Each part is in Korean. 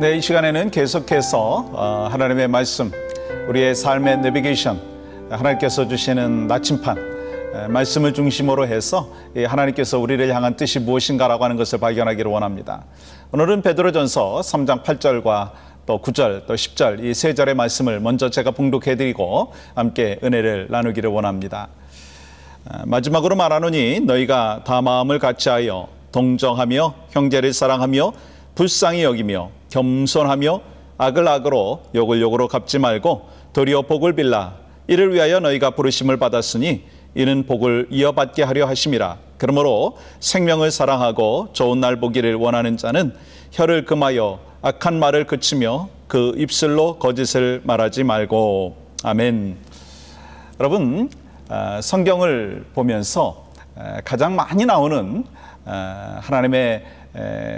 네, 이 시간에는 계속해서 하나님의 말씀, 우리의 삶의 내비게이션, 하나님께서 주시는 나침판, 말씀을 중심으로 해서 하나님께서 우리를 향한 뜻이 무엇인가라고 하는 것을 발견하기를 원합니다. 오늘은 베드로전서 3장 8절과 또 9절, 또 10절 이 세 절의 말씀을 먼저 제가 봉독해드리고 함께 은혜를 나누기를 원합니다. 마지막으로 말하노니 너희가 다 마음을 같이하여 동정하며 형제를 사랑하며 불쌍히 여기며 겸손하며 악을 악으로 욕을 욕으로 갚지 말고 도리어 복을 빌라. 이를 위하여 너희가 부르심을 받았으니 이는 복을 이어받게 하려 하심이라. 그러므로 생명을 사랑하고 좋은 날 보기를 원하는 자는 혀를 금하여 악한 말을 그치며 그 입술로 거짓을 말하지 말고. 아멘. 여러분, 성경을 보면서 가장 많이 나오는 하나님의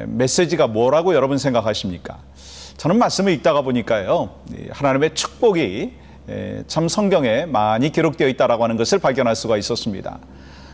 메시지가 뭐라고 여러분 생각하십니까? 저는 말씀을 읽다가 보니까요, 하나님의 축복이 참 성경에 많이 기록되어 있다고 하는 것을 발견할 수가 있었습니다.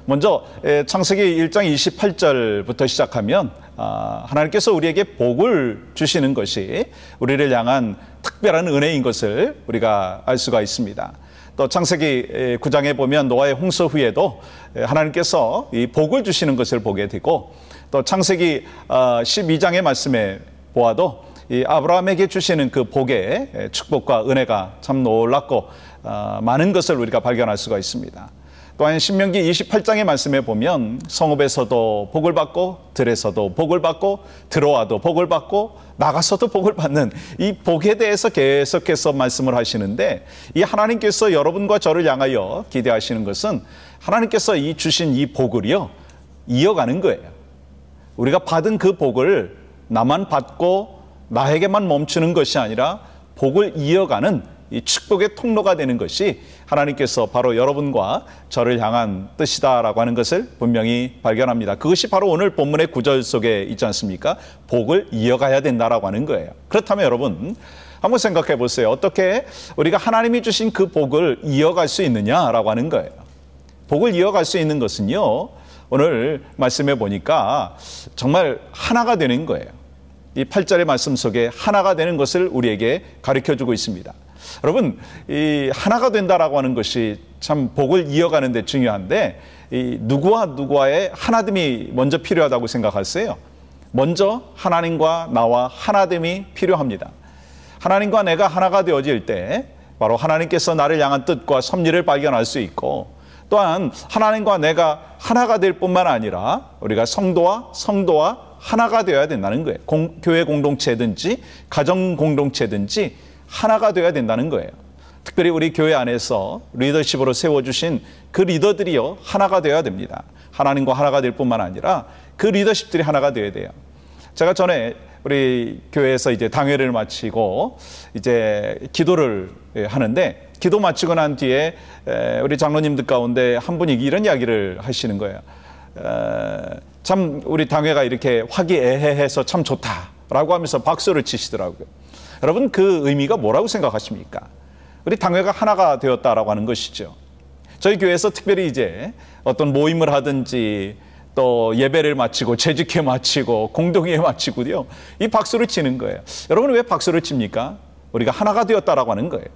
먼저 창세기 1장 28절부터 시작하면 하나님께서 우리에게 복을 주시는 것이 우리를 향한 특별한 은혜인 것을 우리가 알 수가 있습니다. 또 창세기 9장에 보면 노아의 홍수 후에도 하나님께서 이 복을 주시는 것을 보게 되고, 또 창세기 12장의 말씀에 보아도 이 아브라함에게 주시는 그 복의 축복과 은혜가 참 놀랍고 많은 것을 우리가 발견할 수가 있습니다. 또한 신명기 28장의 말씀에 보면 성읍에서도 복을 받고 들에서도 복을 받고 들어와도 복을 받고 나가서도 복을 받는 이 복에 대해서 계속해서 말씀을 하시는데, 이 하나님께서 여러분과 저를 향하여 기대하시는 것은 하나님께서 이 주신 이 복을요 이어가는 거예요. 우리가 받은 그 복을 나만 받고 나에게만 멈추는 것이 아니라 복을 이어가는 이 축복의 통로가 되는 것이 하나님께서 바로 여러분과 저를 향한 뜻이다라고 하는 것을 분명히 발견합니다. 그것이 바로 오늘 본문의 9절 속에 있지 않습니까? 복을 이어가야 된다라고 하는 거예요. 그렇다면 여러분, 한번 생각해 보세요. 어떻게 우리가 하나님이 주신 그 복을 이어갈 수 있느냐라고 하는 거예요. 복을 이어갈 수 있는 것은요, 오늘 말씀해 보니까 정말 하나가 되는 거예요. 이 8절의 말씀 속에 하나가 되는 것을 우리에게 가르쳐주고 있습니다. 여러분, 이 하나가 된다라고 하는 것이 참 복을 이어가는 데 중요한데, 이 누구와 누구와의 하나됨이 먼저 필요하다고 생각하세요? 먼저 하나님과 나와 하나됨이 필요합니다. 하나님과 내가 하나가 되어질 때 바로 하나님께서 나를 향한 뜻과 섭리를 발견할 수 있고, 또한 하나님과 내가 하나가 될 뿐만 아니라 우리가 성도와 하나가 되어야 된다는 거예요. 교회 공동체든지 가정 공동체든지 하나가 되어야 된다는 거예요. 특별히 우리 교회 안에서 리더십으로 세워주신 그 리더들이요 하나가 되어야 됩니다. 하나님과 하나가 될 뿐만 아니라 그 리더십들이 하나가 되어야 돼요. 제가 전에 우리 교회에서 이제 당회를 마치고 이제 기도를 하는데, 기도 마치고 난 뒤에 우리 장로님들 가운데 한 분이 이런 이야기를 하시는 거예요. 참 우리 당회가 이렇게 화기애애해서 참 좋다라고 하면서 박수를 치시더라고요. 여러분, 그 의미가 뭐라고 생각하십니까? 우리 당회가 하나가 되었다라고 하는 것이죠. 저희 교회에서 특별히 이제 어떤 모임을 하든지 또 예배를 마치고 재직회 마치고 공동회에 마치고요, 이 박수를 치는 거예요. 여러분, 왜 박수를 칩니까? 우리가 하나가 되었다라고 하는 거예요.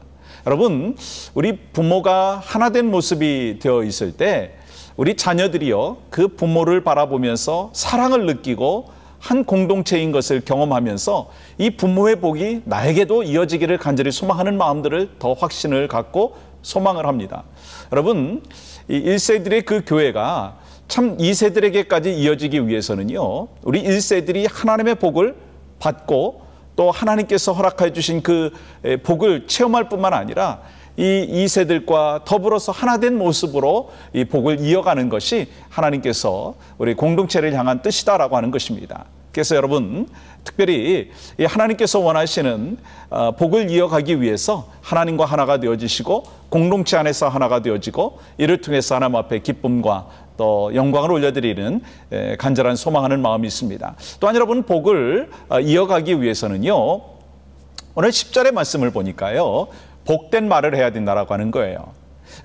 여러분, 우리 부모가 하나된 모습이 되어 있을 때 우리 자녀들이요 그 부모를 바라보면서 사랑을 느끼고 한 공동체인 것을 경험하면서 이 부모의 복이 나에게도 이어지기를 간절히 소망하는 마음들을 더 확신을 갖고 소망을 합니다. 여러분, 이 1세들의 그 교회가 참 2세들에게까지 이어지기 위해서는요, 우리 1세들이 하나님의 복을 받고 또 하나님께서 허락해 주신 그 복을 체험할 뿐만 아니라 이 2세들과 더불어서 하나된 모습으로 이 복을 이어가는 것이 하나님께서 우리 공동체를 향한 뜻이다라고 하는 것입니다. 그래서 여러분, 특별히 하나님께서 원하시는 복을 이어가기 위해서 하나님과 하나가 되어지시고 공동체 안에서 하나가 되어지고, 이를 통해서 하나님 앞에 기쁨과 또 영광을 올려드리는 간절한 소망하는 마음이 있습니다. 또한 여러분, 복을 이어가기 위해서는요, 오늘 10절의 말씀을 보니까요, 복된 말을 해야 된다라고 하는 거예요.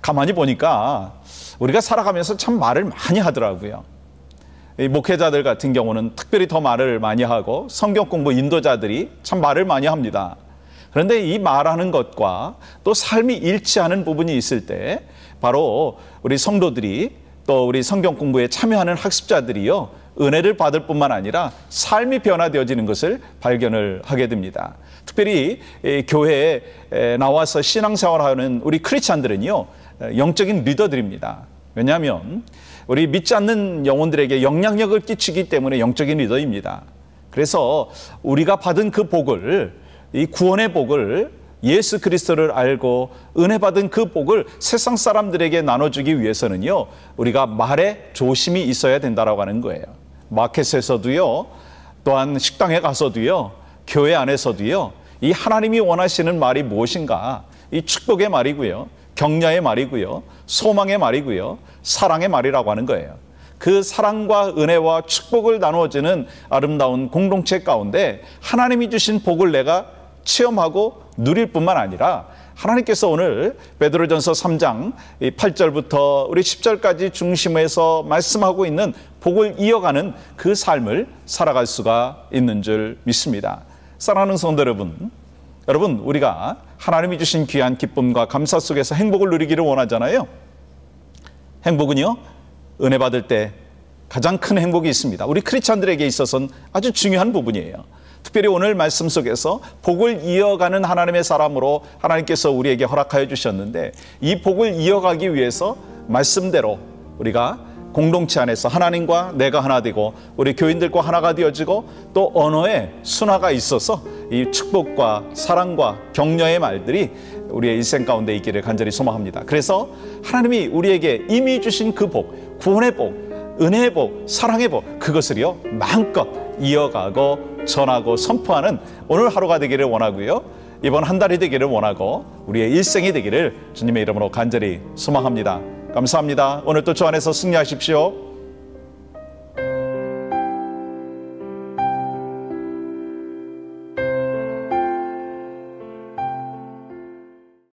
가만히 보니까 우리가 살아가면서 참 말을 많이 하더라고요. 이 목회자들 같은 경우는 특별히 더 말을 많이 하고 성경 공부 인도자들이 참 말을 많이 합니다. 그런데 이 말하는 것과 또 삶이 일치하는 부분이 있을 때 바로 우리 성도들이 또 우리 성경 공부에 참여하는 학습자들이요, 은혜를 받을 뿐만 아니라 삶이 변화되어지는 것을 발견을 하게 됩니다. 특별히 교회에 나와서 신앙생활하는 우리 크리스찬들은요, 영적인 리더들입니다. 왜냐하면 우리 믿지 않는 영혼들에게 영향력을 끼치기 때문에 영적인 리더입니다. 그래서 우리가 받은 그 복을, 이 구원의 복을, 예수 그리스도를 알고 은혜 받은 그 복을 세상 사람들에게 나눠주기 위해서는요, 우리가 말에 조심이 있어야 된다라고 하는 거예요. 마켓에서도요, 또한 식당에 가서도요, 교회 안에서도요, 이 하나님이 원하시는 말이 무엇인가, 이 축복의 말이고요, 격려의 말이고요, 소망의 말이고요, 사랑의 말이라고 하는 거예요. 그 사랑과 은혜와 축복을 나누어지는 아름다운 공동체 가운데 하나님이 주신 복을 내가 체험하고 누릴 뿐만 아니라 하나님께서 오늘 베드로전서 3장 8절부터 우리 10절까지 중심에서 말씀하고 있는 복을 이어가는 그 삶을 살아갈 수가 있는 줄 믿습니다. 사랑하는 성도 여러분, 우리가 하나님이 주신 귀한 기쁨과 감사 속에서 행복을 누리기를 원하잖아요. 행복은요, 은혜 받을 때 가장 큰 행복이 있습니다. 우리 크리스찬들에게 있어서는 아주 중요한 부분이에요. 특별히 오늘 말씀 속에서 복을 이어가는 하나님의 사람으로 하나님께서 우리에게 허락하여 주셨는데, 이 복을 이어가기 위해서 말씀대로 우리가 공동체 안에서 하나님과 내가 하나 되고 우리 교인들과 하나가 되어지고 또 언어의 순화가 있어서 이 축복과 사랑과 격려의 말들이 우리의 일생 가운데 있기를 간절히 소망합니다. 그래서 하나님이 우리에게 이미 주신 그 복, 구원의 복, 은혜의 복, 사랑의 복, 그것을요 마음껏 이어가고 전하고 선포하는 오늘 하루가 되기를 원하고요, 이번 한 달이 되기를 원하고 우리의 일생이 되기를 주님의 이름으로 간절히 소망합니다. 감사합니다. 오늘 또 주 안에서 승리하십시오.